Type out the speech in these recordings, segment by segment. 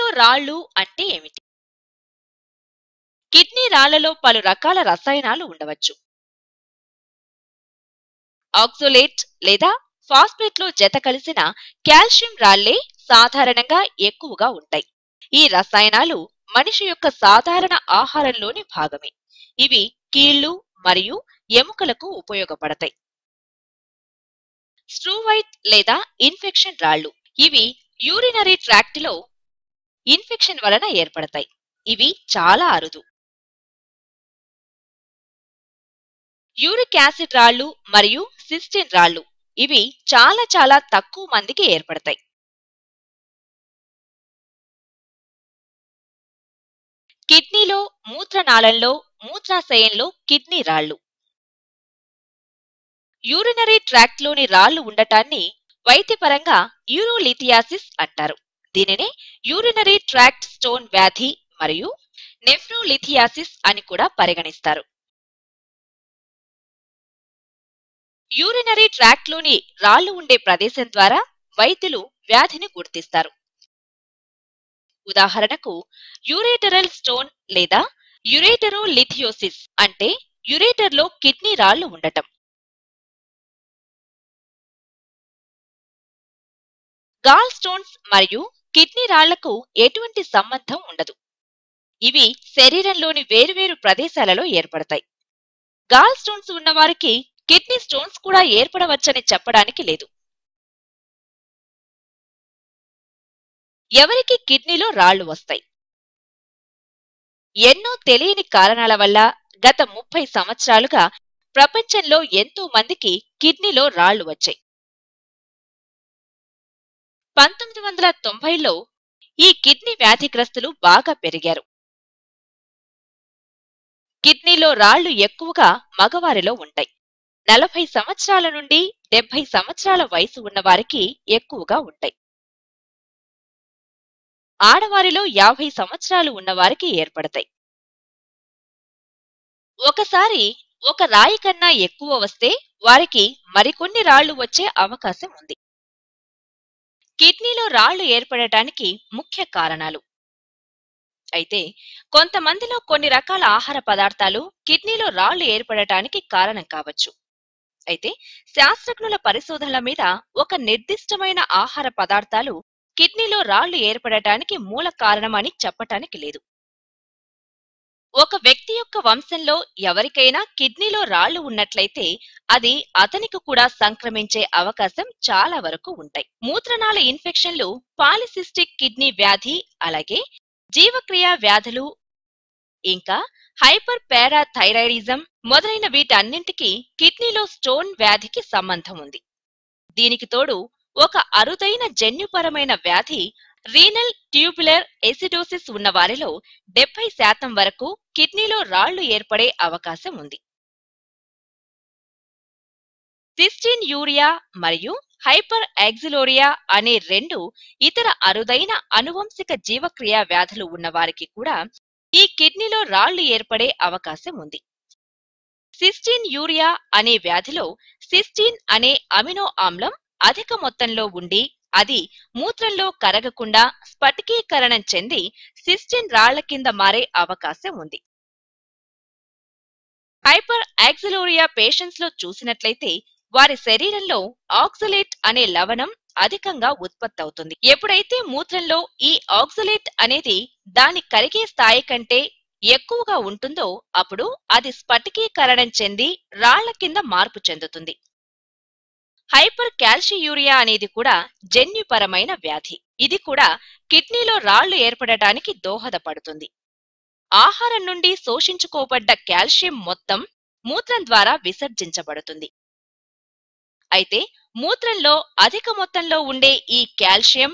కిడ్నీలో రాళ్ళు అంటే ఏమిటి? కిడ్నీ రాళ్లలో పలు రకాల రసాయనాలు ఉండవచ్చు. ఆక్సోలేట్ లేదా ఫాస్ఫేట్లో జత కలిసిన కాల్షియం రాళ్లే సాధారణంగా ఎక్కువగా ఉంటాయి. ఈ రసాయనాలు మనిషి యొక్క సాధారణ ఆహారంలోని భాగమే. ఇవి కీళ్లు మరియు ఎముకలకు ఉపయోగపడతాయి. స్ట్రూవైట్ లేదా ఇన్ఫెక్షన్ రాళ్ళు. ఇవి యూరినరీ ట్రాక్ట్లో ఇన్ఫెక్షన్ వలన ఏర్పడతాయి. ఇవి చాలా అరుదు. యూరిక్ యాసిడ్ రాళ్ళు మరియు సిస్టిన్ రాళ్ళు. ఇవి చాలా తక్కువ మందికి ఏర్పడతాయి. కిడ్నీలో, మూత్రనాళంలో, మూత్రాశయంలో కిడ్నీ రాళ్ళు. యూరినరీ ట్రాక్ట్లోని రాళ్ళు ఉండటాన్ని వైద్యపరంగా యూరోలిథియాసిస్ అంటారు. దీనినే యూరినరీ ట్రాక్ట్ స్టోన్ వ్యాధి మరియు నెఫ్రోలిథియాసిస్ అని కూడా పరిగణిస్తారు. యూరినరీ ట్రాక్ట్లోని రాళ్ళు ఉండే ప్రదేశం ద్వారా వైద్యులు వ్యాధిని గుర్తిస్తారు. ఉదాహరణకు యూరేటరల్ స్టోన్ లేదా యురేటరోలిథియోసిస్ అంటే యురేటర్లో కిడ్నీ రాళ్ళు ఉండటం. గాల్ స్టోన్స్ మరియు కిడ్నీ రాళ్లకు ఎటువంటి సంబంధం ఉండదు. ఇవి శరీరంలోని వేరువేరు ప్రదేశాలలో ఏర్పడతాయి. గాల్ స్టోన్స్ ఉన్నవారికి కిడ్నీ స్టోన్స్ కూడా ఏర్పడవచ్చని చెప్పడానికి లేదు. ఎవరికి కిడ్నీలో రాళ్లు వస్తాయి? ఎన్నో తెలియని కారణాల వల్ల గత 30 సంవత్సరాలుగా ప్రపంచంలో ఎంతో మందికి కిడ్నీలో రాళ్లు వచ్చాయి. 1990లో ఈ కిడ్నీ వ్యాధిగ్రస్తులు బాగా పెరిగారు. కిడ్నీలో రాళ్లు ఎక్కువగా మగవారిలో ఉంటాయి. 40 సంవత్సరాల నుండి 70 సంవత్సరాల వయసు ఉన్నవారికి ఎక్కువగా ఉంటాయి. ఆడవారిలో 50 సంవత్సరాలు ఉన్నవారికి ఏర్పడతాయి. ఒకసారి ఒక రాయి కన్నా ఎక్కువ వస్తే వారికి మరికొన్ని రాళ్లు వచ్చే అవకాశం ఉంది. కిడ్నీలో రాళ్లు ఏర్పడటానికి ముఖ్య కారణాలు. అయితే కొంతమందిలో కొన్ని రకాల ఆహార పదార్థాలు కిడ్నీలో రాళ్లు ఏర్పడటానికి కారణం కావచ్చు. అయితే శాస్త్రజ్ఞుల పరిశోధనల మీద ఒక నిర్దిష్టమైన ఆహార పదార్థాలు కిడ్నీలో రాళ్లు ఏర్పడటానికి మూల కారణమని చెప్పటానికి లేదు. ఒక వ్యక్తి యొక్క వంశంలో ఎవరికైనా కిడ్నీలో రాళ్లు ఉన్నట్లయితే అది అతనికి కూడా సంక్రమించే అవకాశం చాలా వరకు ఉంటాయి. మూత్రనాళ ఇన్ఫెక్షన్లు, పాలిసిస్టిక్ కిడ్నీ వ్యాధి, అలాగే జీవక్రియ వ్యాధులు, ఇంకా హైపర్ పారాథైరాయిడిజం మొదలైన వీటన్నింటికీ కిడ్నీలో స్టోన్ వ్యాధికి సంబంధం ఉంది. దీనికి తోడు ఒక అరుదైన జన్యుపరమైన వ్యాధి రీనల్ ట్యూబులర్ ఎసిడోసిస్ ఉన్నవారిలో 70% వరకు కిడ్నీలో రాళ్లు ఏర్పడే అవకాశం ఉంది. సిస్టిన్ యూరియా మరియు హైపర్ యాక్సిలోరియా అనే రెండు ఇతర అరుదైన అనువంశిక జీవక్రియ వ్యాధులు ఉన్నవారికి కూడా ఈ కిడ్నీలో రాళ్లు ఏర్పడే అవకాశం ఉంది. సిస్టిన్ యూరియా అనే వ్యాధిలో సిస్టిన్ అనే అమినో ఆమ్లం అధిక మొత్తంలో ఉండి అది మూత్రంలో కరగకుండా స్ఫటికీకరణం చెంది సిస్టిన్ రాళ్ల కింద మారే అవకాశం ఉంది. హైపర్ యాక్సిలోరియా పేషెంట్స్ లో చూసినట్లయితే వారి శరీరంలో ఆక్సలేట్ అనే లవణం అధికంగా ఉత్పత్తి అవుతుంది. ఎప్పుడైతే మూత్రంలో ఈ ఆక్సలేట్ అనేది దాని కరిగే స్థాయి కంటే ఎక్కువగా ఉంటుందో అప్పుడు అది స్ఫటికీకరణం చెంది రాళ్ల కింద మార్పు చెందుతుంది. హైపర్ కాల్షియూరియా అనేది కూడా జన్యుపరమైన వ్యాధి. ఇది కూడా కిడ్నీలో రాళ్లు ఏర్పడటానికి దోహదపడుతుంది. ఆహారం నుండి శోషించుకోబడ్డ కాల్షియం మొత్తం మూత్రం ద్వారా విసర్జించబడుతుంది. అయితే మూత్రంలో అధిక మొత్తంలో ఉండే ఈ కాల్షియం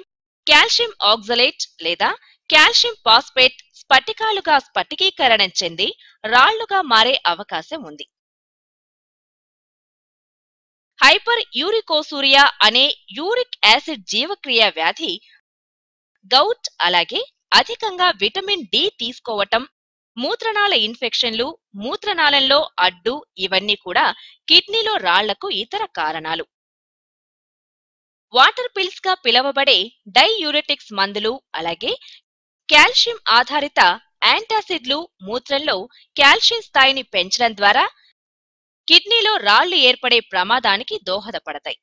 ఆక్సలేట్ లేదా కాల్షియం ఫాస్ఫేట్ స్ఫటికాలుగా స్ఫటికీకరణం చెంది రాళ్లుగా మారే అవకాశం ఉంది. హైపర్ యూరికోసూరియా అనే యూరిక్ యాసిడ్ జీవక్రియ వ్యాధి గౌట్, అలాగే అధికంగా విటమిన్ డి తీసుకోవటం, మూత్రనాళ ఇన్ఫెక్షన్లు, మూత్రనాళంలో అడ్డు ఇవన్నీ కూడా కిడ్నీలో రాళ్లకు ఇతర కారణాలు. వాటర్ పిల్స్ గా పిలవబడే డైయూరెటిక్స్ మందులు, అలాగే కాల్షియం ఆధారిత యాంటాసిడ్లు మూత్రంలో కాల్షియం స్థాయిని పెంచడం ద్వారా కిడ్నీలో రాళ్లు ఏర్పడే ప్రమాదానికి దోహదపడతాయి.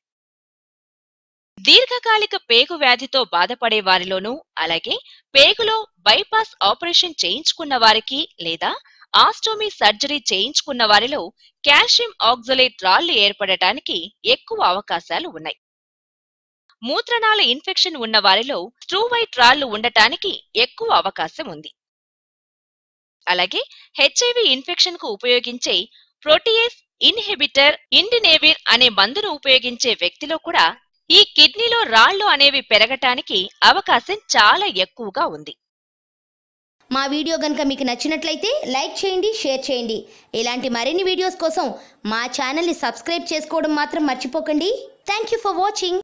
దీర్ఘకాలిక పేగు వ్యాధితో బాధపడే వారిలోనూ, అలాగే పేగులో బైపాస్ ఆపరేషన్ చేయించుకున్న వారికి లేదా ఆస్టోమీ సర్జరీ చేయించుకున్న వారిలో కాల్షియం ఆక్సలేట్ రాళ్లు ఏర్పడటానికి ఎక్కువ అవకాశాలు ఉన్నాయి. మూత్రనాళ ఇన్ఫెక్షన్ ఉన్న వారిలో స్ట్రూవైట్ రాళ్లు ఉండటానికి ఎక్కువ అవకాశం ఉంది. అలాగే హెచ్ఐవి ఇన్ఫెక్షన్ కు ఉపయోగించే ప్రోటీయేస్ ఇన్హిబిటర్ ఇండినేవిర్ అనే మందును ఉపయోగించే వ్యక్తిలో కూడా ఈ కిడ్నీలో రాళ్లు అనేవి పెరగటానికి అవకాశం చాలా ఎక్కువగా ఉంది. మా వీడియో గనుక మీకు నచ్చినట్లయితే లైక్ చేయండి, షేర్ చేయండి. ఇలాంటి మరిన్ని వీడియోస్ కోసం మా ఛానల్ని సబ్స్క్రైబ్ చేసుకోవడం మాత్రం మర్చిపోకండి. Thank you for watching.